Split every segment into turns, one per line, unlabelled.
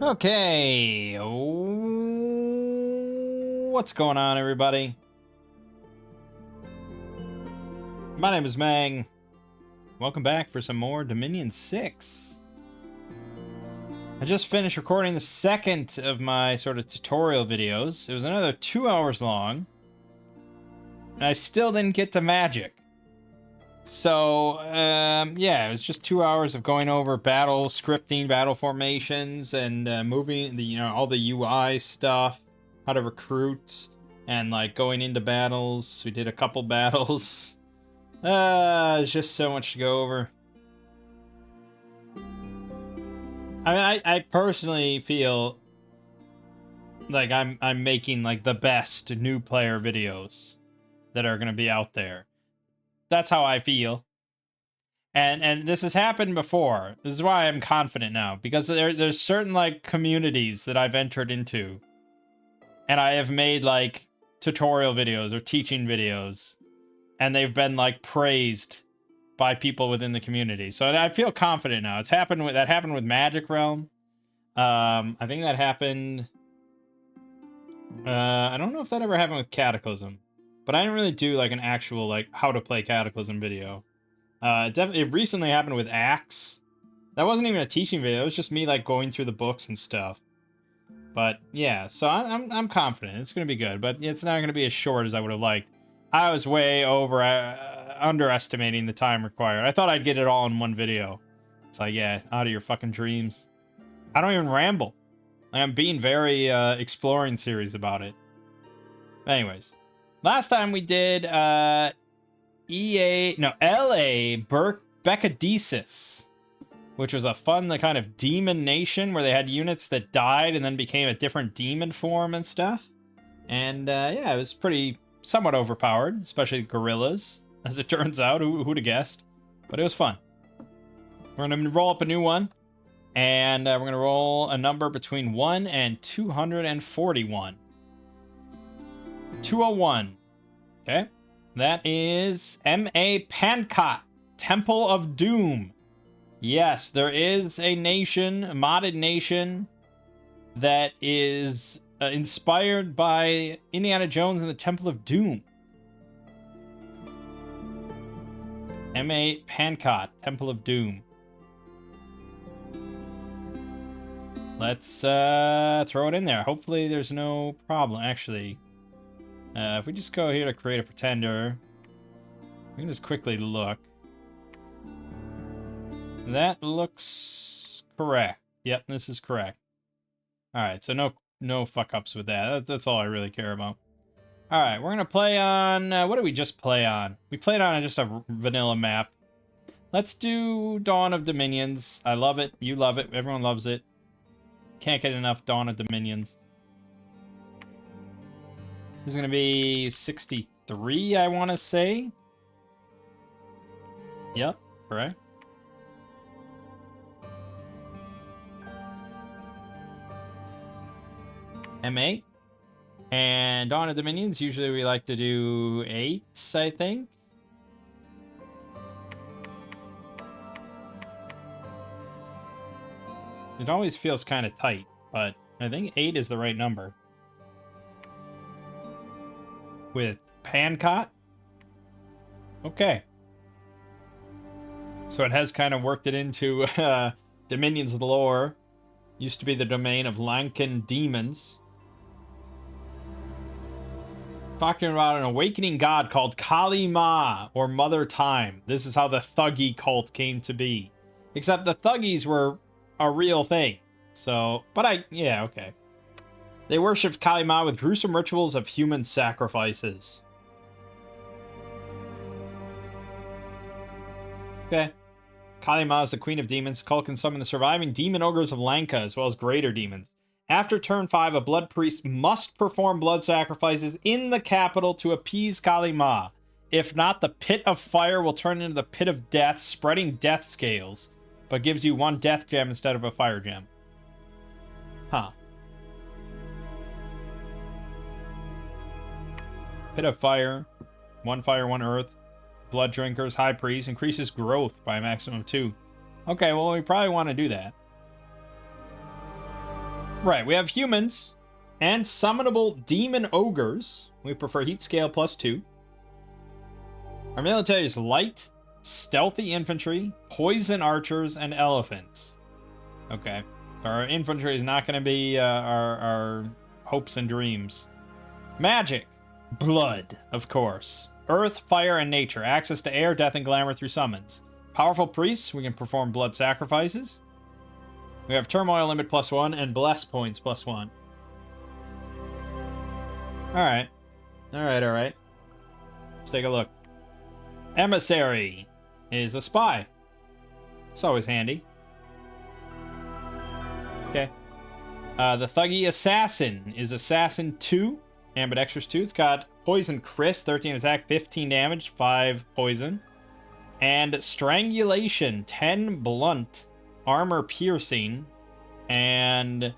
Okay. What's going on, everybody? My name is Mangg. Welcome back for some more Dominion 6. I just finished recording the second of my sort of tutorial videos. It was another 2 hours long. And I still didn't get to magic. So, yeah, it was just 2 hours of going over battle scripting, battle formations, and moving the, all the UI stuff, how to recruit, and like going into battles. We did a couple battles. It's just so much to go over. I mean, I personally feel like I'm making like the best new player videos that are gonna be out there. That's how I feel. And this has happened before. This is why I'm confident now, because there's certain like communities that I've entered into, and I have made like tutorial videos or teaching videos, and they've been like praised by people within the community. So I feel confident now. That happened with Magic Realm. I think that happened. I don't know if that ever happened with Cataclysm, but I didn't really do like an actual like how to play Cataclysm video. It recently happened with Axe. That wasn't even a teaching video. It was just me like going through the books and stuff. But yeah, so I'm confident it's gonna be good. But it's not gonna be as short as I would have liked. I was way underestimating the time required. I thought I'd get it all in one video. It's like, yeah, out of your fucking dreams. I don't even ramble. I'm being very exploring series about it. Anyways, last time we did LA Beccadesis, which was a fun kind of demon nation where they had units that died and then became a different demon form and stuff. And yeah, it was somewhat overpowered, especially gorillas, as it turns out. Who'd have guessed? But it was fun. We're going to roll up a new one, and we're going to roll a number between 1 and 241. 201. Okay. That is M.A. Pankot, Temple of Doom. Yes, there is a nation, a modded nation, that is inspired by Indiana Jones and the Temple of Doom. M.A. Pankot, Temple of Doom. Let's throw it in there. Hopefully there's no problem. Actually, if we just go here to create a pretender, we can just quickly look. That looks correct. Yep, this is correct. All right, so no fuck-ups with that. That's all I really care about. All right, we're going to play on... what did we just play on? We played on just a vanilla map. Let's do Dawn of Dominions. I love it. You love it. Everyone loves it. Can't get enough Dawn of Dominions. This is going to be 63, I want to say. Yep, correct. M8. And Dawn of Dominions, usually we like to do 8s, I think. It always feels kind of tight, but I think 8 is the right number. With Pankot? Okay. So it has kind of worked it into Dominion's lore. Used to be the domain of Lankan demons. Talking about an awakening god called Kali Ma, or Mother Time. This is how the Thuggy cult came to be. Except the Thuggies were a real thing. So, yeah, okay. They worshipped Kali Ma with gruesome rituals of human sacrifices. Okay. Kali Ma is the queen of demons. Cult can summon the surviving demon ogres of Lanka, as well as greater demons. After turn 5, a blood priest must perform blood sacrifices in the capital to appease Kali Ma. If not, the pit of fire will turn into the pit of death, spreading death scales, but gives you 1 death gem instead of a fire gem. Huh. Pit of fire, 1 fire, 1 earth. Blood drinkers, high priest, increases growth by a maximum of 2. Okay, well, we probably want to do that. Right, we have humans and summonable demon ogres. We prefer heat scale +2. Our military is light, stealthy infantry, poison archers, and elephants. Okay. Our infantry is not going to be our hopes and dreams. Magic. Blood, of course. Earth, fire, and nature. Access to air, death, and glamour through summons. Powerful priests. We can perform blood sacrifices. We have turmoil limit +1 and bless points +1. Alright. Alright. Let's take a look. Emissary is a spy. It's always handy. Okay. The Thuggy Assassin is Assassin 2. Ambidextrous 2. It's got Poison Chris, 13 attack, 15 damage, 5 poison. And Strangulation, 10 blunt, armor piercing, and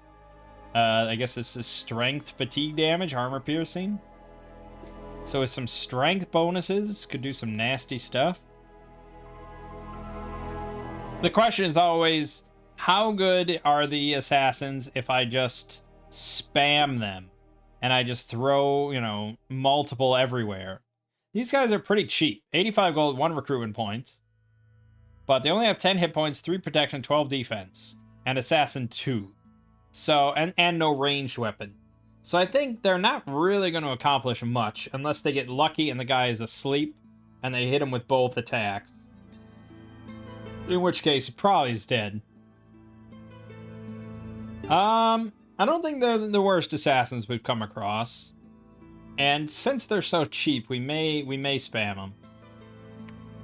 I guess this is strength fatigue damage, armor piercing. So with some strength bonuses, could do some nasty stuff. The question is always, how good are the assassins if I just spam them and I just throw, you know, multiple everywhere? These guys are pretty cheap. 85 gold, 1 recruitment points. But they only have 10 hit points, 3 protection, 12 defense, and Assassin 2. So, and no ranged weapon. So I think they're not really going to accomplish much unless they get lucky and the guy is asleep and they hit him with both attacks. In which case, he probably is dead. I don't think they're the worst assassins we've come across. And since they're so cheap, we may spam them.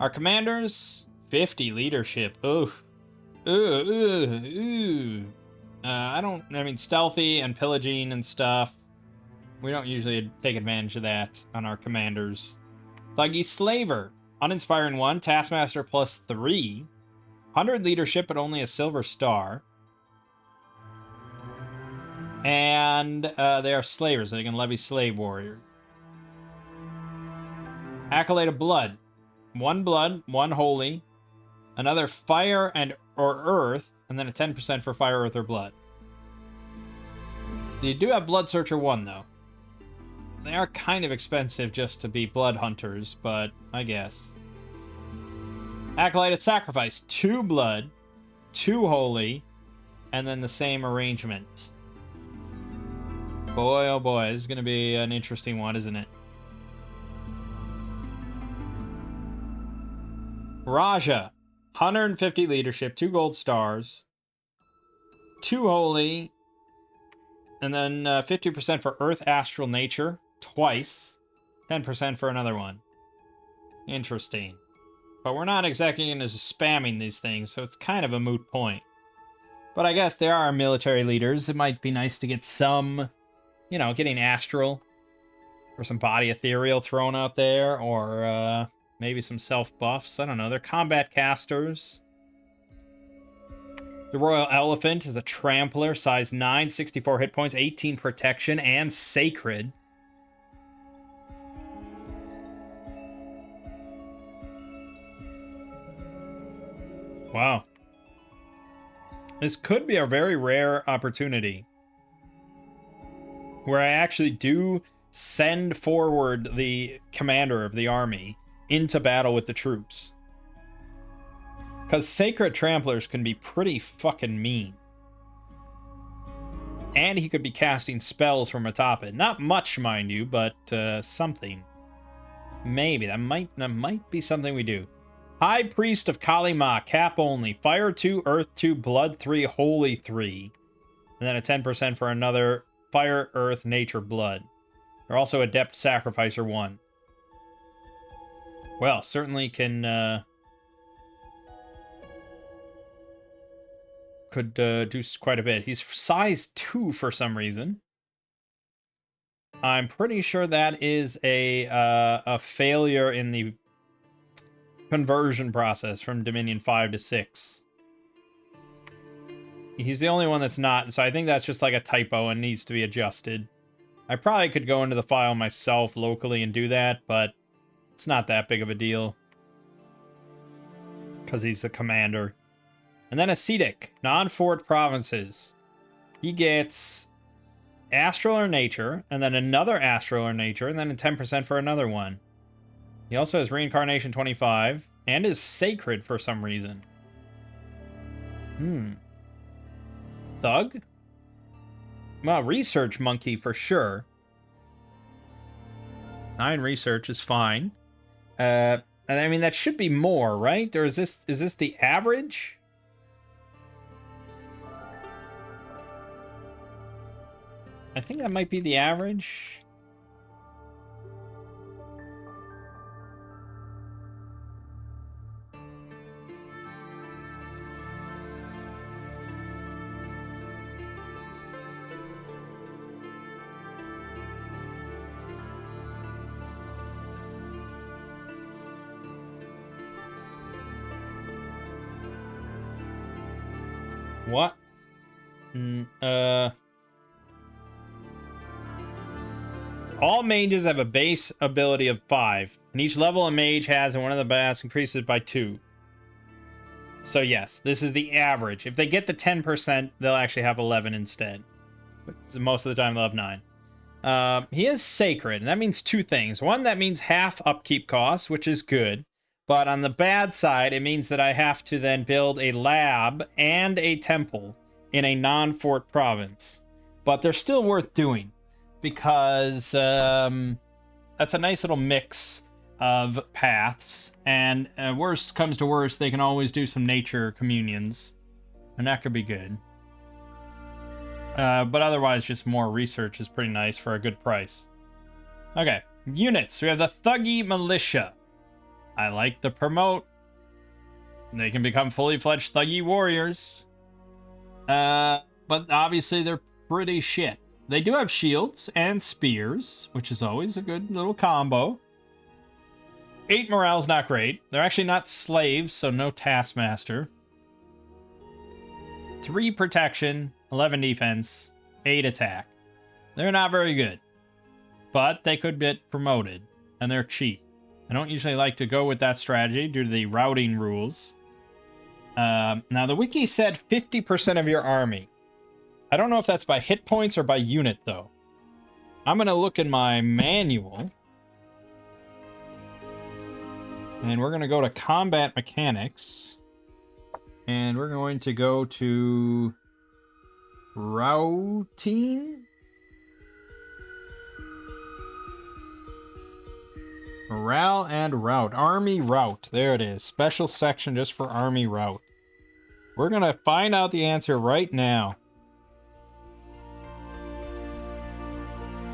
Our commanders, 50 leadership. Ooh. I mean, stealthy and pillaging and stuff. We don't usually take advantage of that on our commanders. Thuggy Slaver. Uninspiring 1, Taskmaster +3. 100 leadership, but only a silver star. And they are slavers, so they can levy slave warriors. Accolade of Blood. 1 blood, 1 holy. Another fire or earth, and then a 10% for fire, earth, or blood. You do have Blood Searcher 1, though. They are kind of expensive just to be blood hunters, but I guess. Acolyte of Sacrifice. 2 blood, 2 holy, and then the same arrangement. Boy, oh boy, this is going to be an interesting one, isn't it? Raja. 150 leadership, 2 gold stars, 2 holy, and then 50% for earth, astral, nature, twice, 10% for another one. Interesting. But we're not exactly into spamming these things, so it's kind of a moot point. But I guess there are military leaders. It might be nice to get some, you know, getting astral, or some body ethereal thrown out there, or maybe some self-buffs. I don't know. They're combat casters. The Royal Elephant is a trampler, size 9, 64 hit points, 18 protection, and sacred. Wow. This could be a very rare opportunity where I actually do send forward the commander of the army into battle with the troops. Because Sacred Tramplers can be pretty fucking mean. And he could be casting spells from atop it. Not much, mind you, but something. Maybe. That might be something we do. High Priest of Kali Ma, cap only. Fire 2, Earth 2, Blood 3, Holy 3. And then a 10% for another Fire, Earth, Nature, Blood. They're also Adept Sacrificer 1. Well, certainly can... could do quite a bit. He's size 2 for some reason. I'm pretty sure that is a failure in the conversion process from Dominion 5 to 6. He's the only one that's not, so I think that's just like a typo and needs to be adjusted. I probably could go into the file myself locally and do that, but it's not that big of a deal. Because he's a commander. And then Ascetic, non-fort provinces. he gets Astral or Nature, and then another Astral or Nature, and then a 10% for another one. He also has Reincarnation 25, and is Sacred for some reason. Thug? Well, Research Monkey for sure. 9 Research is fine. And I mean, that should be more, right? Or is this the average? I think that might be the average. What? All mages have a base ability of 5, and each level a mage has in one of the bass increases by 2. So yes, this is the average. If they get the 10%, they'll actually have 11 instead. But most of the time they'll have 9. He is Sacred, and that means 2 things. One, that means half upkeep costs, which is good. But on the bad side, it means that I have to then build a lab and a temple in a non-fort province. But they're still worth doing, because that's a nice little mix of paths. And worst comes to worst, they can always do some nature communions, and that could be good. But otherwise, just more research is pretty nice for a good price. Okay, units. We have the Thuggy Militia. I like the promote. They can become fully fledged Thuggy Warriors. But obviously they're pretty shit. They do have shields and spears, which is always a good little combo. 8 morale's not great. They're actually not slaves, so no Taskmaster. 3 protection, 11 defense, 8 attack. They're not very good. But they could get promoted, and they're cheap. I don't usually like to go with that strategy due to the routing rules. Now, the wiki said 50% of your army. I don't know if that's by hit points or by unit, though. I'm going to look in my manual. And we're going to go to Combat Mechanics. And we're going to go to Routing. Morale and route. Army route. There it is. Special section just for army route. We're going to find out the answer right now.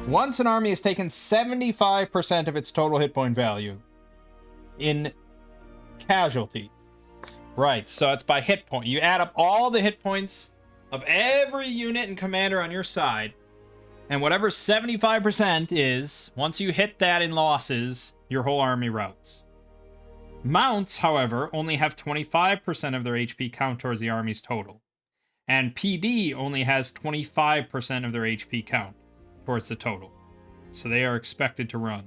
Once an army has taken 75% of its total hit point value in casualties. Right, so it's by hit point. You add up all the hit points of every unit and commander on your side, and whatever 75% is, once you hit that in losses, your whole army routes. Mounts, however, only have 25% of their HP count towards the army's total. And PD only has 25% of their HP count towards the total. So they are expected to run.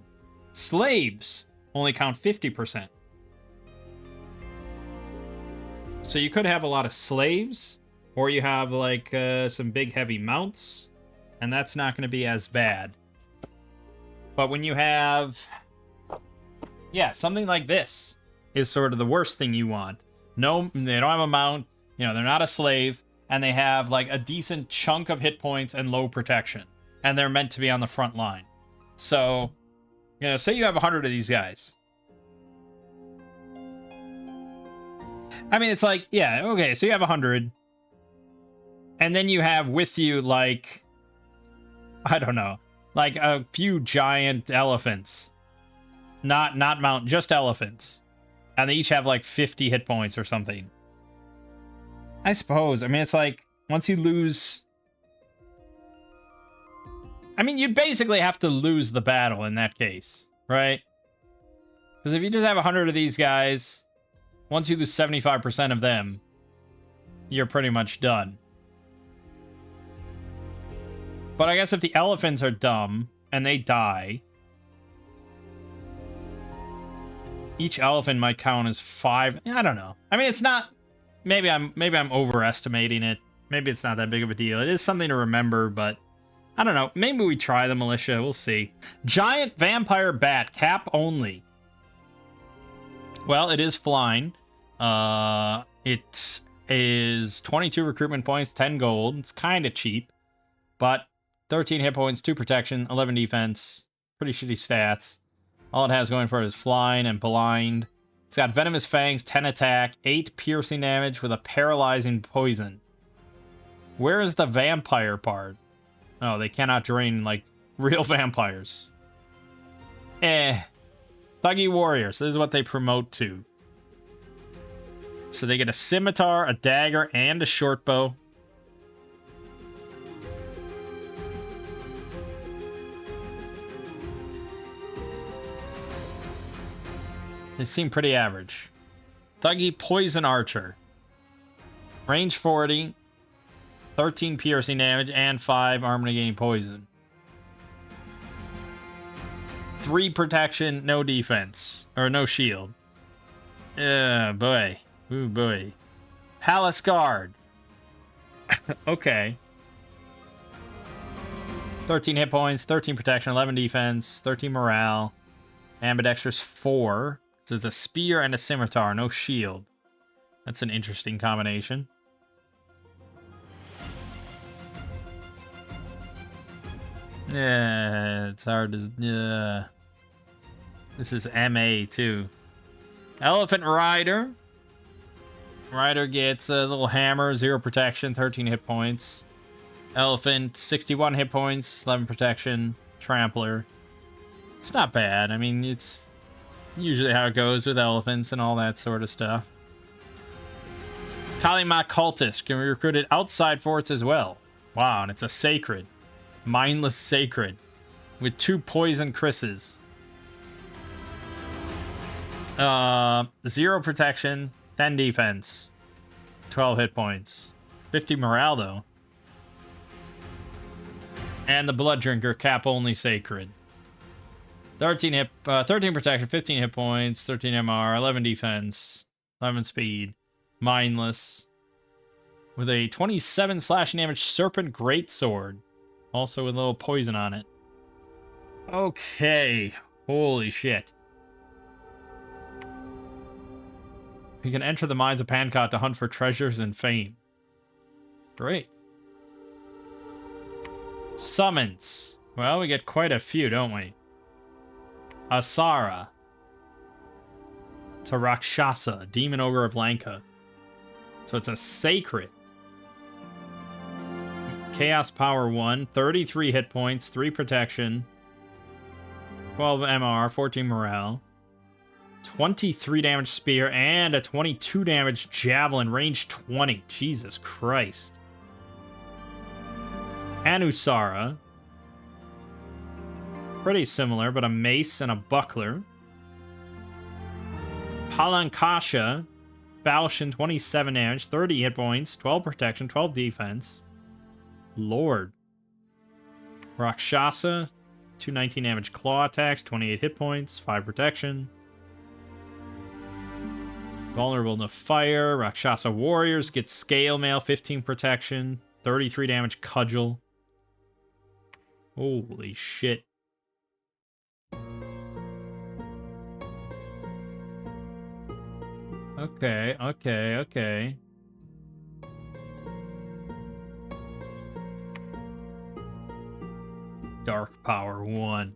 Slaves only count 50%. So you could have a lot of slaves, or you have like some big heavy mounts, and that's not going to be as bad. But when you have, yeah, something like this is sort of the worst thing you want. No, they don't have a mount, you know, they're not a slave, and they have like a decent chunk of hit points and low protection, and they're meant to be on the front line. So, you know, say you have 100 of these guys. I mean, it's like, yeah, okay, so you have 100, and then you have with you, like, I don't know, like a few giant elephants. Not mount, just elephants. And they each have like 50 hit points or something. I suppose. I mean, it's like, once you lose... I mean, you basically have to lose the battle in that case, right? Because if you just have 100 of these guys, once you lose 75% of them, you're pretty much done. But I guess if the elephants are dumb and they die, each elephant might count as 5. I don't know. I mean, it's not. Maybe I'm overestimating it. Maybe it's not that big of a deal. It is something to remember, but I don't know. Maybe we try the militia. We'll see. Giant vampire bat, cap only. Well, it is flying. It is 22 recruitment points, 10 gold. It's kind of cheap, but 13 hit points, 2 protection, 11 defense. Pretty shitty stats. All it has going for it is flying and blind. It's got venomous fangs, 10 attack, 8 piercing damage with a paralyzing poison. Where is the vampire part? Oh, they cannot drain like real vampires. Thuggy warriors. This is what they promote to. So they get a scimitar, a dagger, and a short bow. They seem pretty average. Thuggy poison archer. Range 40. 13 piercing damage and 5 armor negating poison. 3 protection, no defense. Or no shield. Boy. Ooh, boy. Palace Guard. Okay. 13 hit points, 13 protection, 11 defense, 13 morale. Ambidextrous 4. So it's a spear and a scimitar, no shield. That's an interesting combination. Yeah, it's hard to... Yeah. This is MA, too. Elephant Rider. Rider gets a little hammer, 0 protection, 13 hit points. Elephant, 61 hit points, 11 protection, trampler. It's not bad. I mean, it's usually how it goes with elephants and all that sort of stuff. Kalima Cultist can be recruited outside forts as well. Wow, and it's a sacred. Mindless Sacred with 2 poison Chris's. 0 protection, 10 defense, 12 hit points, 50 morale though. And the Blood Drinker, cap only sacred. 13 protection, 15 hit points, 13 MR, 11 defense, 11 speed, mindless. With a 27 slashing damage Serpent Greatsword. Also with a little poison on it. Okay. Holy shit. You can enter the mines of Pankot to hunt for treasures and fame. Great. Summons. Well, we get quite a few, don't we? Asara. It's a Rakshasa, Demon Ogre of Lanka. So it's a sacred. Chaos Power 1, 33 hit points, 3 protection, 12 MR, 14 morale, 23 damage spear, and a 22 damage javelin, range 20. Jesus Christ. Anusara. Pretty similar, but a mace and a buckler. Palankasha. Falchion, 27 damage, 30 hit points, 12 protection, 12 defense. Lord. Rakshasa, 219 damage claw attacks, 28 hit points, 5 protection. Vulnerable to fire. Rakshasa warriors get scale mail, 15 protection, 33 damage cudgel. Holy shit. Okay. Dark Power 1.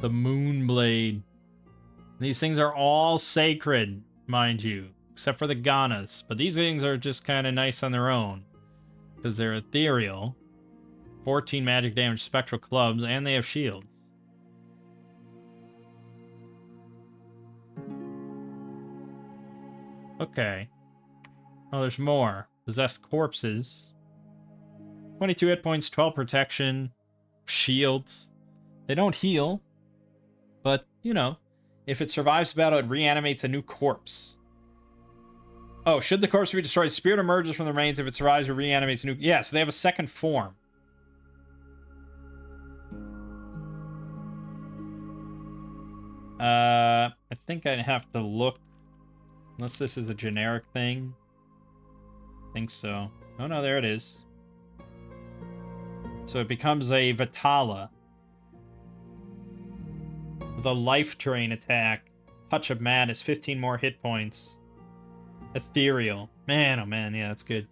The Moonblade. These things are all sacred, mind you, except for the Ganas. But these things are just kind of nice on their own, because they're ethereal. 14 magic damage spectral clubs, and they have shields. Okay. Oh, there's more. Possessed corpses. 22 hit points, 12 protection, shields. They don't heal, but, you know, if it survives battle, it reanimates a new corpse. Oh, should the corpse be destroyed, spirit emerges from the remains. If it survives, it reanimates a new... Yeah, so they have a second form. I think I'd have to look, unless this is a generic thing. think so. Oh no, there it is. So it becomes a Vitala. With a life drain attack. Touch of Madness, 15 more hit points. Ethereal. Man, oh man, yeah, that's good.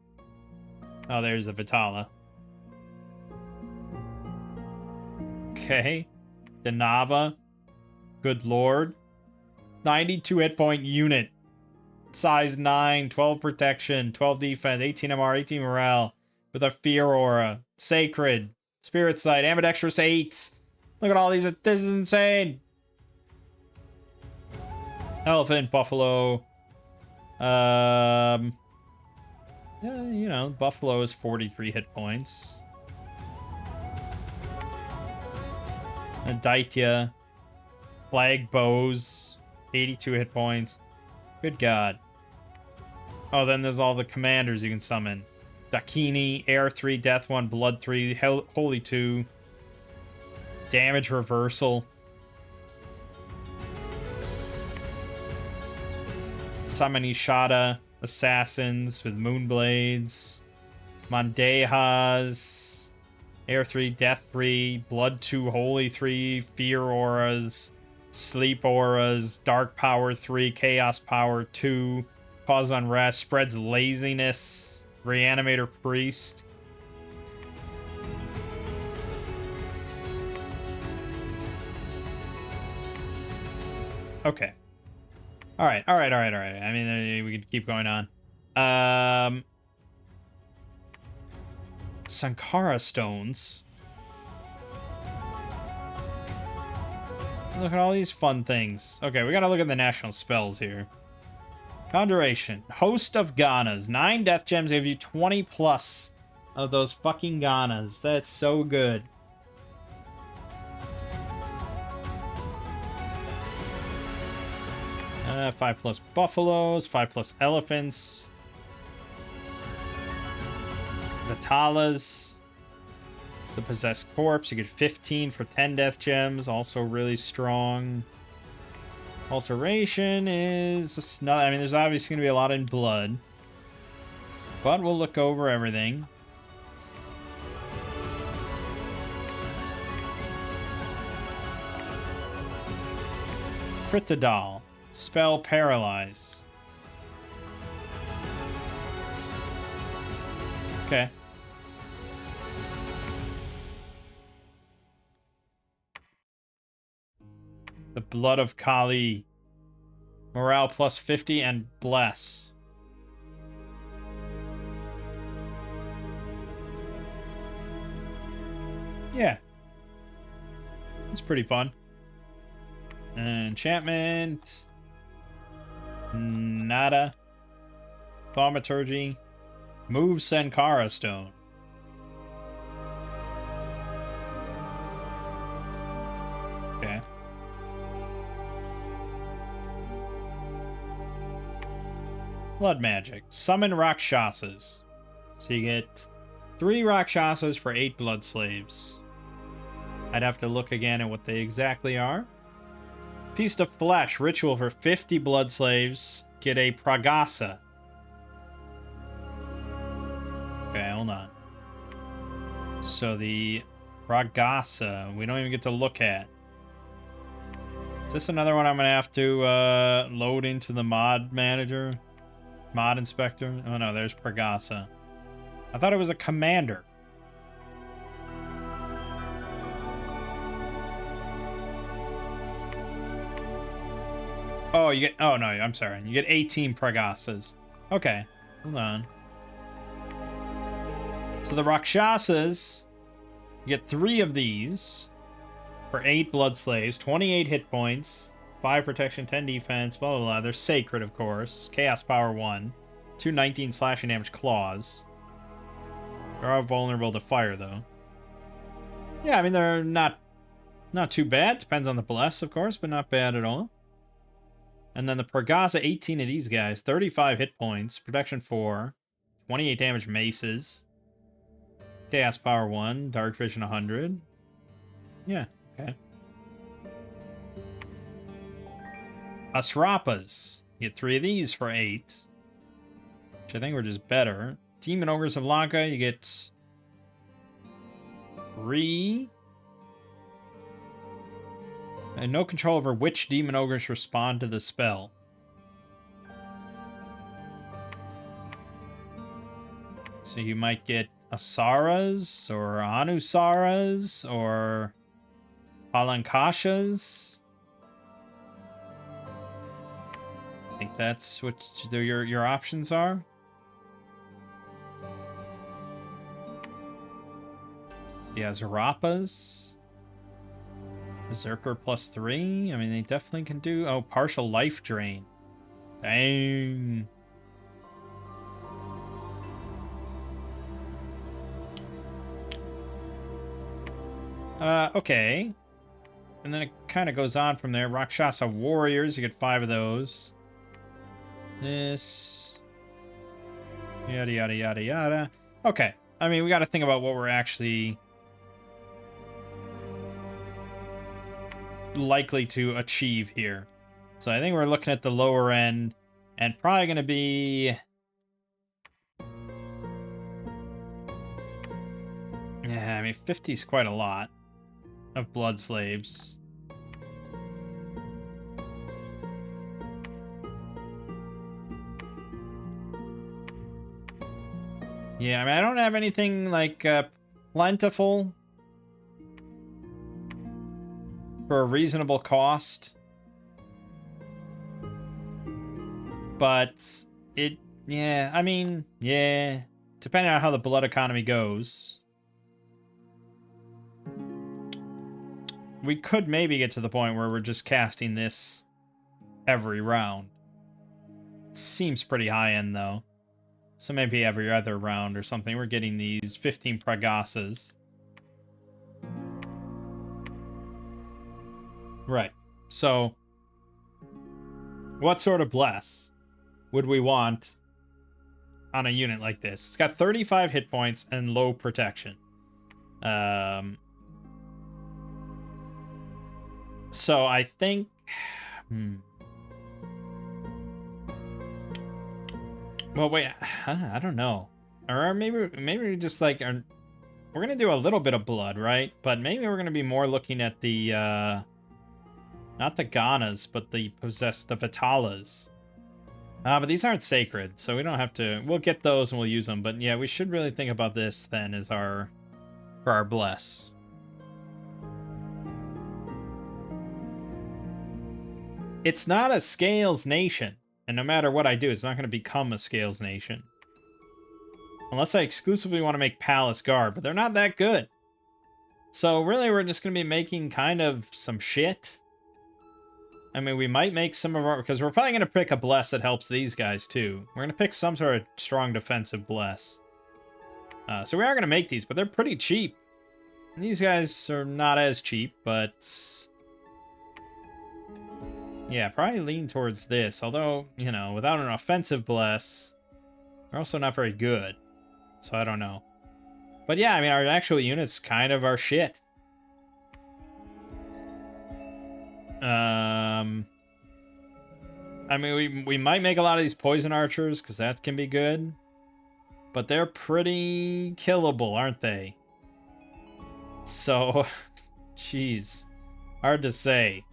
Oh, there's the Vitala. Okay. Denava. Good lord. 92 hit point unit. Size 9, 12 protection, 12 defense, 18 MR, 18 morale. With a fear aura. Sacred. Spirit sight. Ambidextrous 8. Look at all these. This is insane. Elephant, buffalo. Yeah, you know, buffalo is 43 hit points. Aditya. Flag bows. 82 hit points. Good god. Oh, then there's all the commanders you can summon. Dakini, Air 3, Death 1, Blood 3, Holy 2. Damage reversal. Summon Ishada. Assassins with Moonblades. Mandehas. Air 3, Death 3, Blood 2, Holy 3, Fear Auras. Sleep Auras. Dark Power 3, Chaos Power 2. Cause Unrest. Spreads Laziness. Reanimator Priest. Okay. Alright. I mean, we could keep going on. Sankara Stones. Look at all these fun things. Okay, we gotta look at the national spells here. Conjuration. Host of Ganas. 9 death gems give you 20 plus of those fucking Ganas. That's so good. Uh, 5 plus buffaloes, 5 plus elephants. Vitalas. The Possessed Corpse. You get 15 for 10 death gems. Also really strong. Alteration is not. I mean, there's obviously going to be a lot in blood. But we'll look over everything. Critidal. Spell Paralyze. Okay. The Blood of Kali. Morale plus 50 and Bless. Yeah. It's pretty fun. Enchantment. Nada. Thaumaturgy. Move Sankara Stone. Okay. Blood magic. Summon Rakshasas. So you get 3 Rakshasas for 8 blood slaves. I'd have to look again at what they exactly are. Feast of Flesh. Ritual for 50 blood slaves. Get a Pragasa. Okay, hold on. So the Pragasa, we don't even get to look at. Is this another one I'm going to have to load into the mod manager? Mod inspector? Oh no, there's Pragasa. I thought it was a commander. Oh, you get... Oh, no, I'm sorry. You get 18 Pragasas. Okay. Hold on. So the Rakshasas, you get 3 of these for 8 blood slaves, 28 hit points, 5 protection, 10 defense, blah, blah, blah. They're sacred, of course. Chaos Power 1. 219 slashing damage claws. They are vulnerable to fire, though. Yeah, I mean, they're not too bad. Depends on the bless, of course, but not bad at all. And then the Pragasa, 18 of these guys, 35 hit points, protection 4, 28 damage maces, Chaos Power 1, Dark Vision 100. Yeah, okay. Asrapas, you get 3 of these for 8, which I think were just better. Demon Ogres of Lanka, you get 3. And no control over which Demon Ogres respond to the spell. So you might get Asaras, or Anusaras, or Palankashas. I think that's what your options are. Yeah, Zarapas. Berserker +3. I mean, they definitely can do... Oh, partial life drain. Dang. Okay. And then it kind of goes on from there. Rakshasa Warriors, you get 5 of those. This. Yada, yada, yada, yada. Okay. I mean, we got to think about what we're actually likely to achieve here. So I think we're looking at the lower end, and probably going to be... Yeah, I mean, 50 is quite a lot of blood slaves. Yeah, I mean, I don't have anything, like, plentiful for a reasonable cost. But it, yeah, I mean, yeah, depending on how the blood economy goes. We could maybe get to the point where we're just casting this every round. Seems pretty high end, though. So maybe every other round or something. We're getting these 15 Pragasas. Right. So, what sort of bless would we want on a unit like this? It's got 35 hit points and low protection. So I think... Well, wait, I don't know. Or maybe we just like... we're going to do a little bit of blood, right? But maybe we're going to be more looking at the... not the Ganas, but the Vitalas. But these aren't sacred, so we don't have to... We'll get those and we'll use them. But yeah, we should really think about this then as for our bless. It's not a Scales Nation. And no matter what I do, it's not going to become a Scales Nation. Unless I exclusively want to make Palace Guard, but they're not that good. So really, we're just going to be making kind of some shit. I mean, we might make some of our... Because we're probably going to pick a bless that helps these guys, too. We're going to pick some sort of strong defensive bless. So we are going to make these, but they're pretty cheap. And these guys are not as cheap, but... Yeah, probably lean towards this. Although, you know, without an offensive bless, they're also not very good. So I don't know. But yeah, I mean, our actual units kind of are shit. I mean, we might make a lot of these poison archers, because that can be good. But they're pretty killable, aren't they? So, jeez. Hard to say.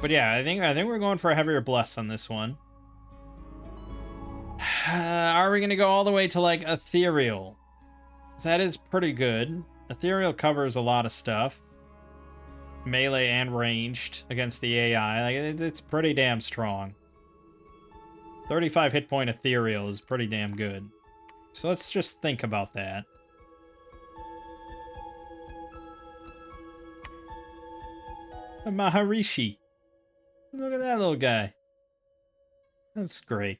But yeah, I think we're going for a heavier bless on this one. Are we going to go all the way to, like, Ethereal? That is pretty good. Ethereal covers a lot of stuff. Melee and ranged against the AI. Like, it's pretty damn strong. 35 hit point Ethereal is pretty damn good. So let's just think about that. A Maharishi. Look at that little guy. That's great.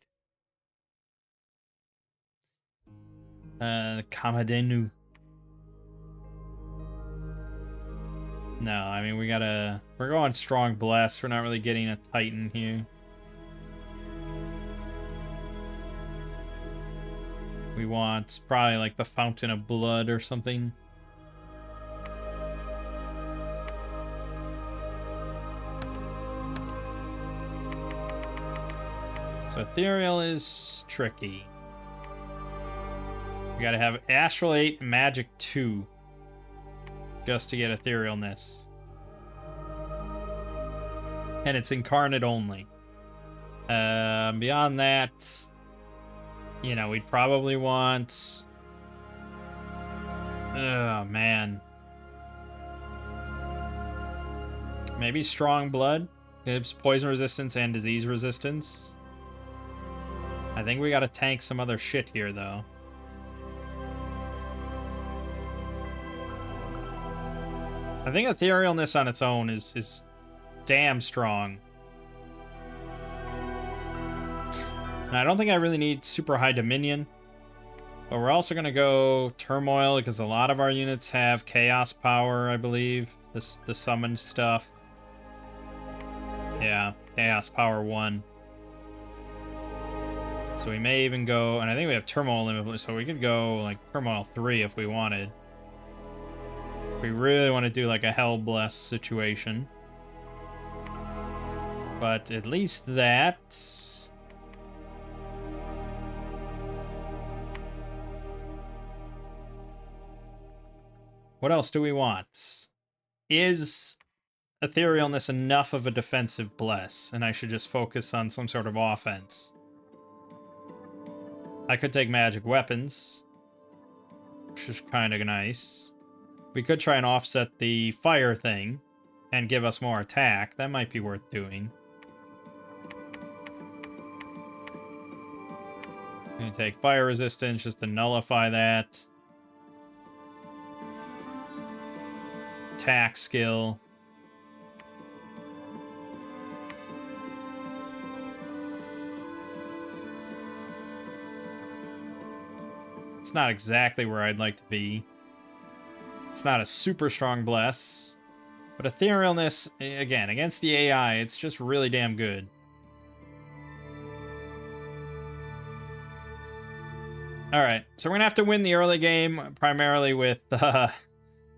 Kamadenu. No, I mean, we're going strong bless. We're not really getting a Titan here. We want probably like the Fountain of Blood or something. Ethereal is tricky. We gotta have Astral 8 and Magic 2 just to get Etherealness. And it's incarnate only. Beyond that, you know, we'd probably want... Oh, man. Maybe Strong Blood. Gives poison resistance and disease resistance. I think we gotta tank some other shit here, though. I think Etherealness on its own is damn strong. And I don't think I really need super high Dominion. But we're also going to go Turmoil because a lot of our units have Chaos Power, I believe. The summoned stuff. Yeah, Chaos Power 1. So we may even go... And I think we have Turmoil limit, so we could go like Turmoil 3 if we wanted. If we really want to do like a Hell Bless situation. But at least that... What else do we want? Is Etherealness enough of a defensive bless, and I should just focus on some sort of offense? I could take magic weapons, which is kind of nice. We could try and offset the fire thing and give us more attack. That might be worth doing. I'm gonna take fire resistance just to nullify that. Attack skill. It's not exactly where I'd like to be. It's not a super strong bless. But Etherealness, again, against the AI, it's just really damn good. Alright, so we're gonna have to win the early game, primarily with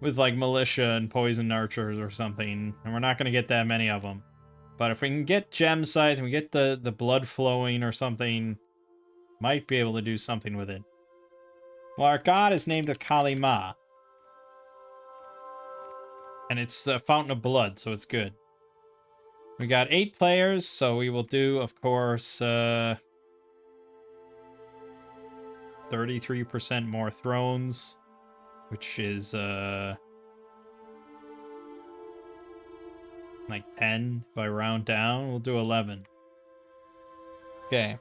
like militia and poison archers or something, and we're not gonna get that many of them. But if we can get gem sites and we get the blood flowing or something, might be able to do something with it. Well, our god is named a Kali Ma. And it's a fountain of blood, so it's good. We got 8 players, so we will do, of course, 33% more thrones, which is, like 10 if I round down. We'll do 11. Okay.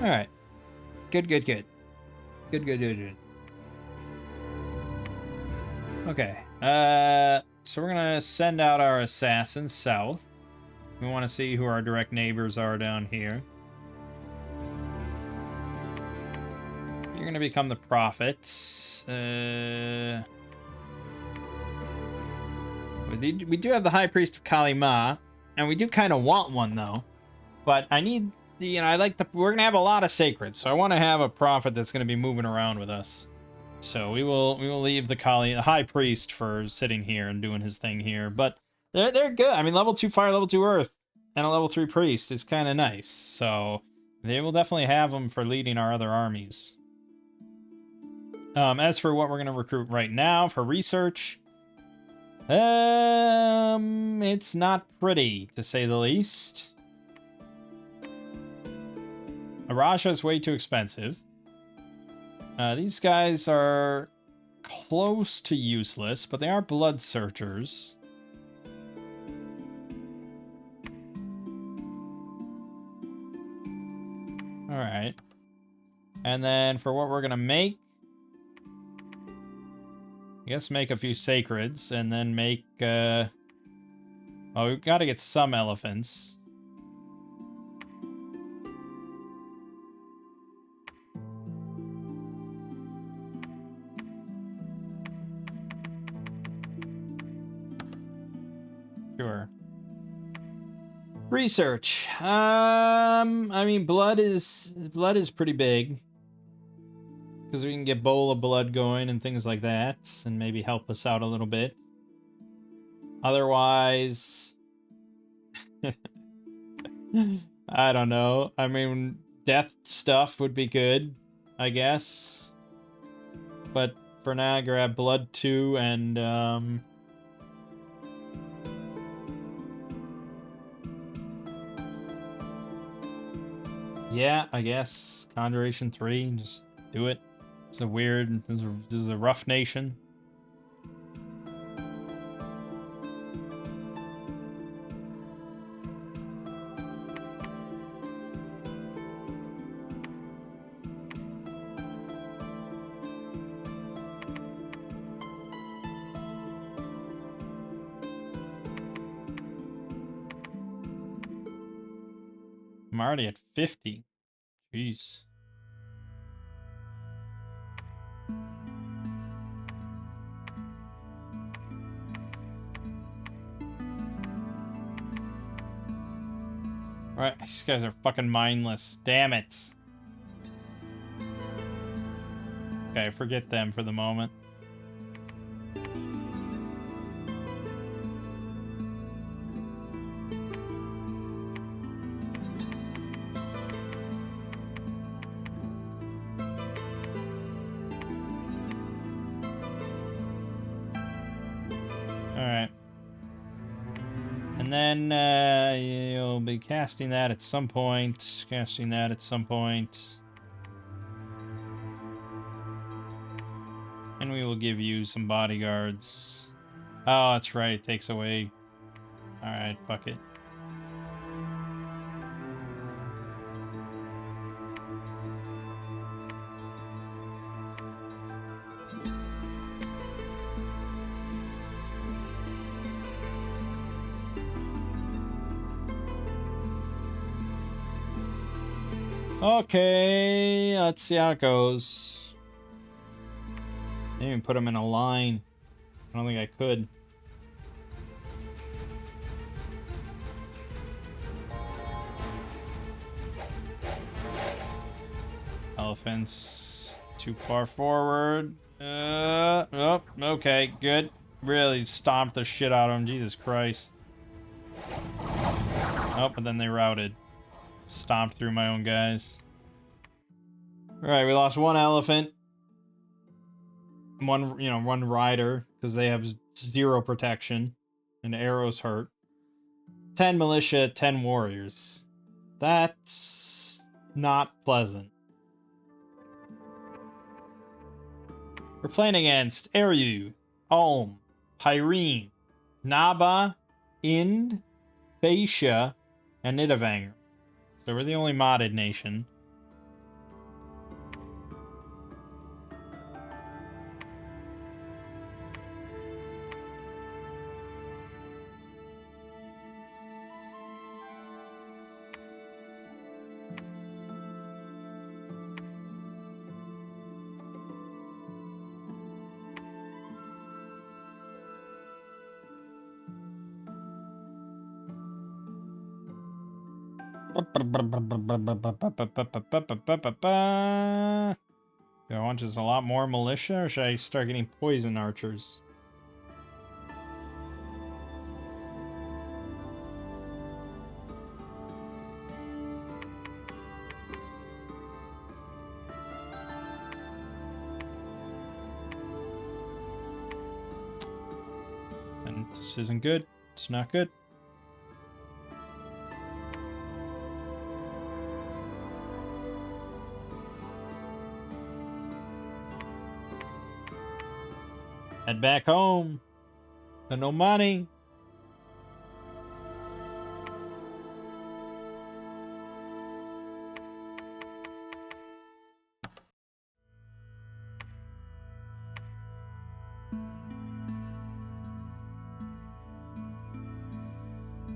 Alright. Good. Good. Okay. So we're gonna send out our assassins south. We want to see who our direct neighbors are down here. You're gonna become the prophet. We do have the High Priest of Kali Ma, and we do kind of want one though. But I need, you know, we're gonna have a lot of sacreds, so I want to have a prophet that's gonna be moving around with us. So we will leave the High Priest for sitting here and doing his thing here. But they're good. I mean, level 2 fire, level 2 earth, and a level 3 priest is kind of nice. So they will definitely have them for leading our other armies. As for what we're gonna recruit right now for research, it's not pretty to say the least. Araja is way too expensive. These guys are close to useless, but they are blood searchers. Alright. And then for what we're gonna make, I guess make a few sacreds, and then make, oh, we've got to get some elephants. Sure. Research. I mean, blood is pretty big. Because we can get bowl of blood going and things like that, and maybe help us out a little bit. Otherwise, I don't know. I mean, death stuff would be good, I guess. But for now, grab blood 2 and yeah, I guess Conjuration 3. Just do it. It's a weird. This is a rough nation. I'm already at 50. Jeez. Alright, these guys are fucking mindless. Damn it. Okay, forget them for the moment. Alright. And then you'll be casting that at some point. Casting that at some point. And we will give you some bodyguards. Oh, that's right. It takes away. Alright, fuck it. Okay, let's see how it goes. I didn't even put them in a line. I don't think I could. Elephants too far forward. Oh, okay, good. Really stomped the shit out of them. Jesus Christ. Oh, but then they routed. Stomped through my own guys. Alright, we lost one elephant. One rider, because they have 0 protection. And arrows hurt. 10 militia, 10 warriors. That's not pleasant. We're playing against Eru, Ulm, Hyrene, Naba, Ind, Phaecia, and Nidavanger. So we're the only modded nation. Do I want just a lot more militia, or should I start getting poison archers? And this isn't good. It's not good. Head back home. Got no money.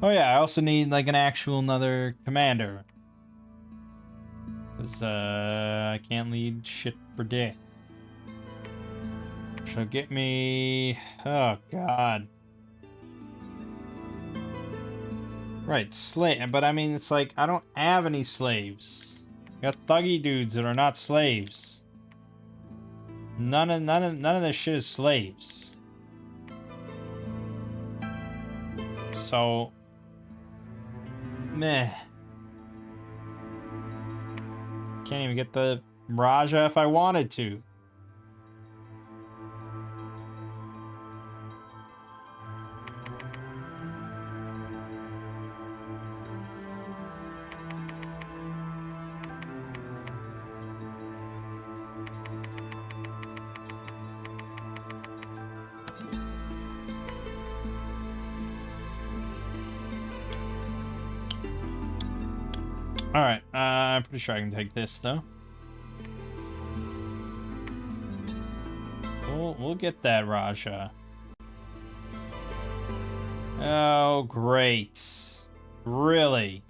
Oh yeah, I also need like an actual another commander. Cause I can't lead shit for day. She'll get me. Oh god. Right, slave. But I mean, it's like I don't have any slaves. I got thuggy dudes that are not slaves. None of this shit is slaves. So, meh. can't even get the Raja if I wanted to. Alright, I'm pretty sure I can take this, though. We'll get that Raja. Oh, great. Really?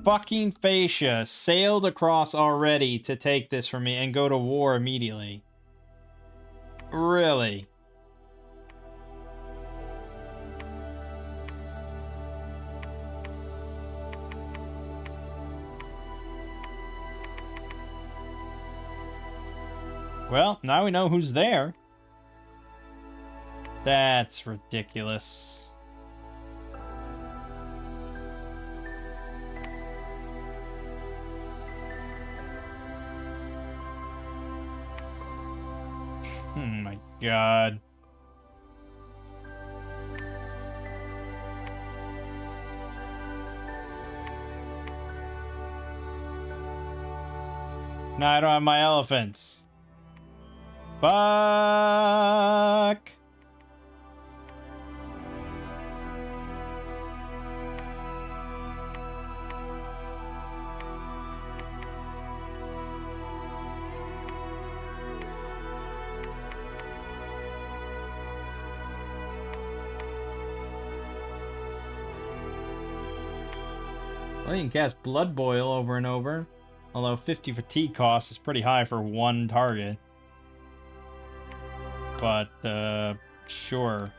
Fucking Fascia sailed across already to take this from me and go to war immediately. Really? Well, now we know who's there. That's ridiculous. Oh my god. No, I don't have my elephants. Fuck. Well, you can cast Blood Boil over and over. Although 50 fatigue cost is pretty high for one target. But, sure.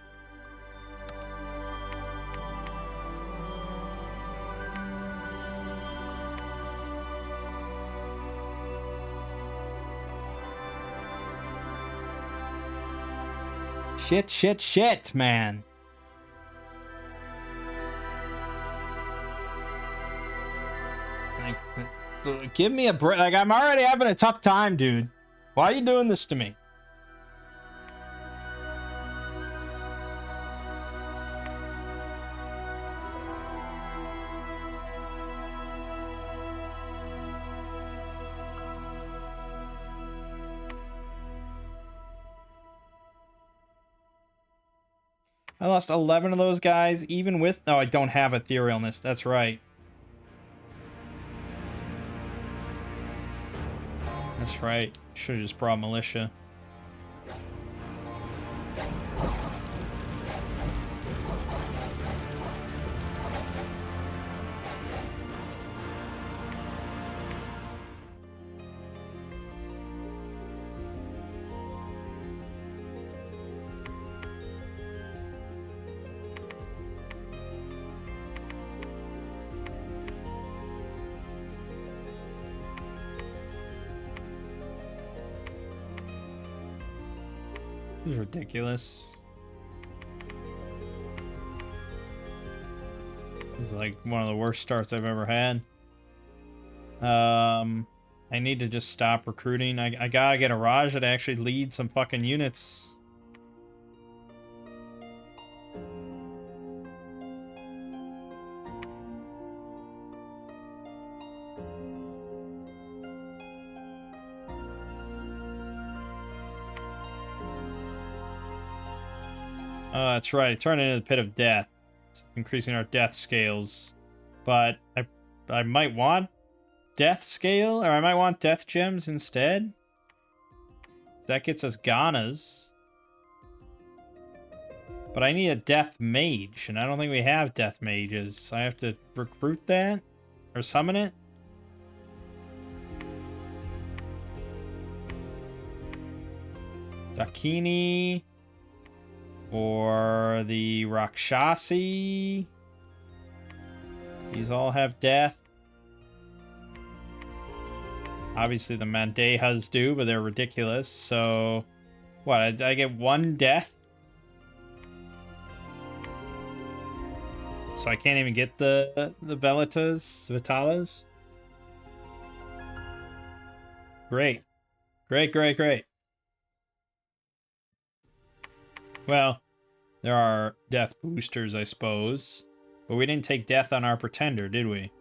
Shit, man. Like, give me a break. Like, I'm already having a tough time, dude. Why are you doing this to me? I lost 11 of those guys, even with... Oh, I don't have etherealness. That's right. That's right. Should have just brought militia. This is ridiculous. This is like one of the worst starts I've ever had. I need to just stop recruiting. I gotta get a Raja to actually lead some fucking units. Oh, that's right. Turn into the Pit of Death. It's increasing our death scales. But I might want death scale, or I might want death gems instead. That gets us Ganas. But I need a death mage, and I don't think we have death mages. I have to recruit that? Or summon it? Dakini. Or the Rakshasi. These all have death. Obviously the Mandehas do, but they're ridiculous. So, what, I get one death? So I can't even get the Vitalas. Great. Great. Well, there are death boosters, I suppose. But we didn't take death on our pretender, did we?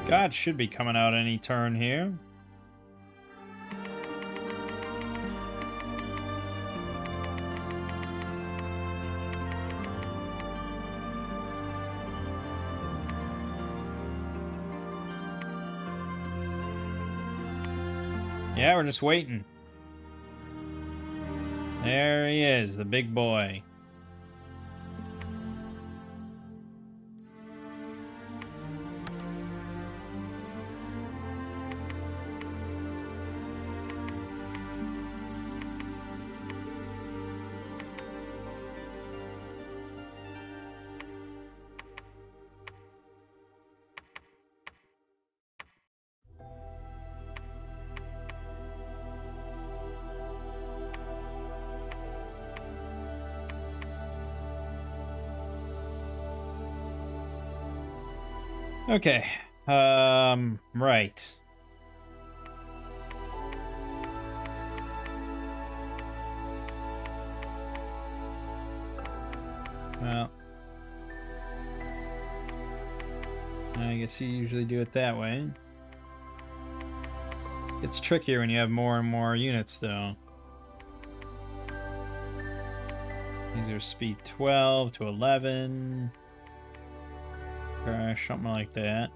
God should be coming out any turn here. Yeah, we're just waiting. There he is, the big boy. Okay. Right. Well, I guess you usually do it that way. It's trickier when you have more and more units, though. These are speed 12 to 11. Or something like that.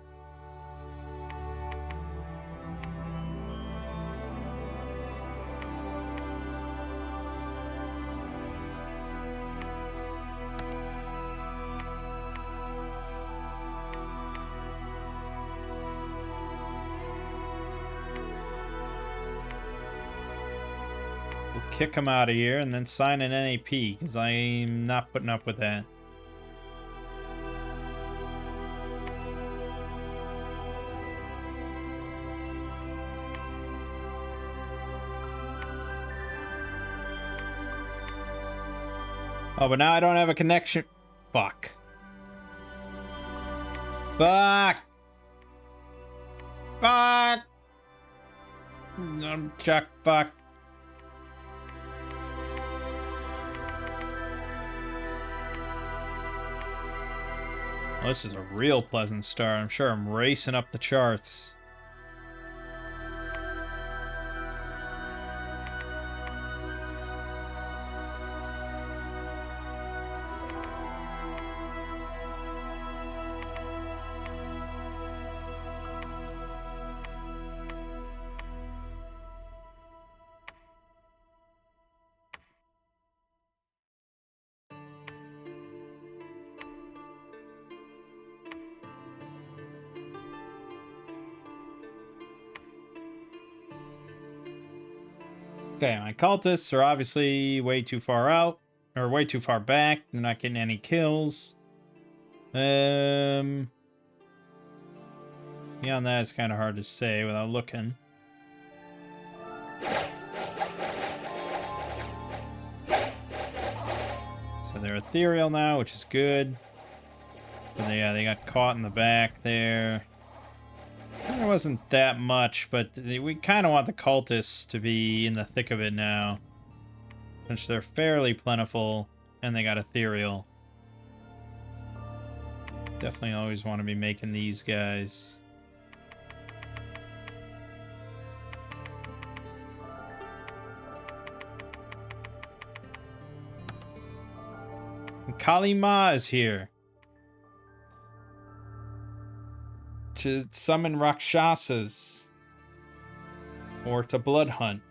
We'll kick him out of here and then sign an NAP, because I'm not putting up with that. Oh, but now I don't have a connection. Fuck. Fuck! Fuck! Chuck, fuck. Well, this is a real pleasant start. I'm sure I'm racing up the charts. Okay, my cultists are obviously way too far out, or way too far back. They're not getting any kills. Beyond that, it's kind of hard to say without looking. So they're ethereal now, which is good. But they got caught in the back there. There wasn't that much, but we kind of want the cultists to be in the thick of it now. Since they're fairly plentiful, and they got ethereal. Definitely always want to be making these guys. And Kali Ma is here. To summon Rakshasas. Or to blood hunt.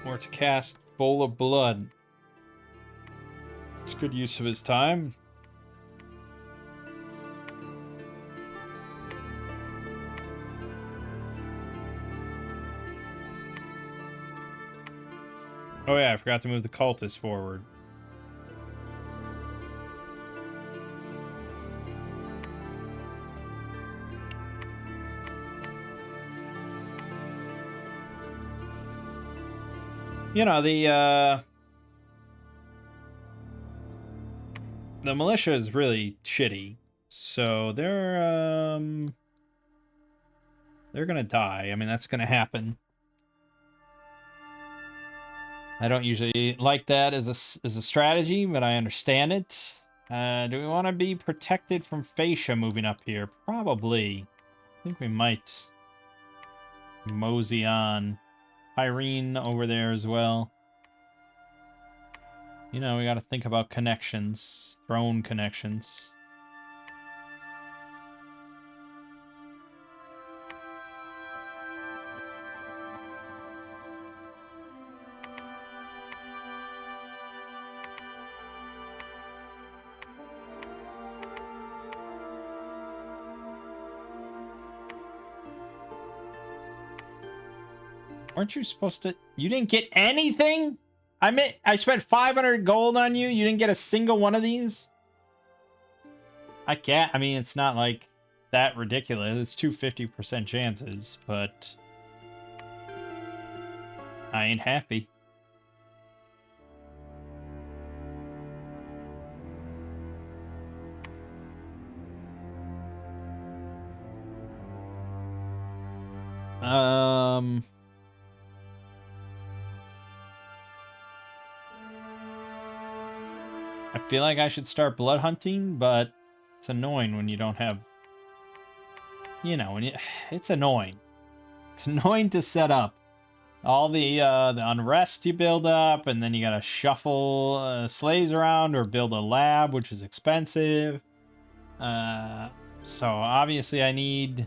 Or to cast Bowl of Blood. It's good use of his time. Oh yeah, I forgot to move the cultists forward. You know, the militia is really shitty. So they're gonna die. I mean, that's gonna happen. I don't usually like that as a strategy, but I understand it. Do we want to be protected from fascia moving up here? Probably. I think we might mosey on. Irene over there as well. You know, we got to think about connections, throne connections. Weren't you supposed to... You didn't get anything? I spent 500 gold on you. You didn't get a single one of these? I can't... I mean, it's not like that ridiculous. It's 250% chances, but... I ain't happy. I feel like I should start blood hunting, but it's annoying when you don't have... You know, it's annoying. It's annoying to set up. All the unrest you build up, and then you gotta shuffle slaves around or build a lab, which is expensive. So obviously I need...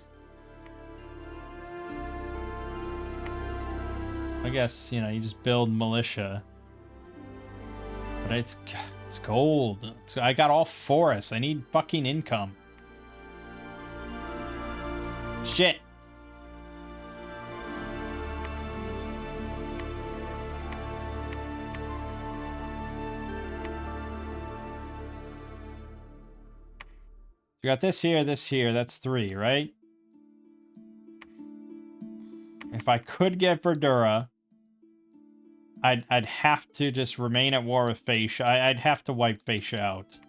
I guess, you know, you just build militia. But it's gold. I got all forests. I need fucking income. Shit. You got this here, that's 3, right? If I could get Verdura, I'd have to just remain at war with Fascia. I'd have to wipe Fascia out.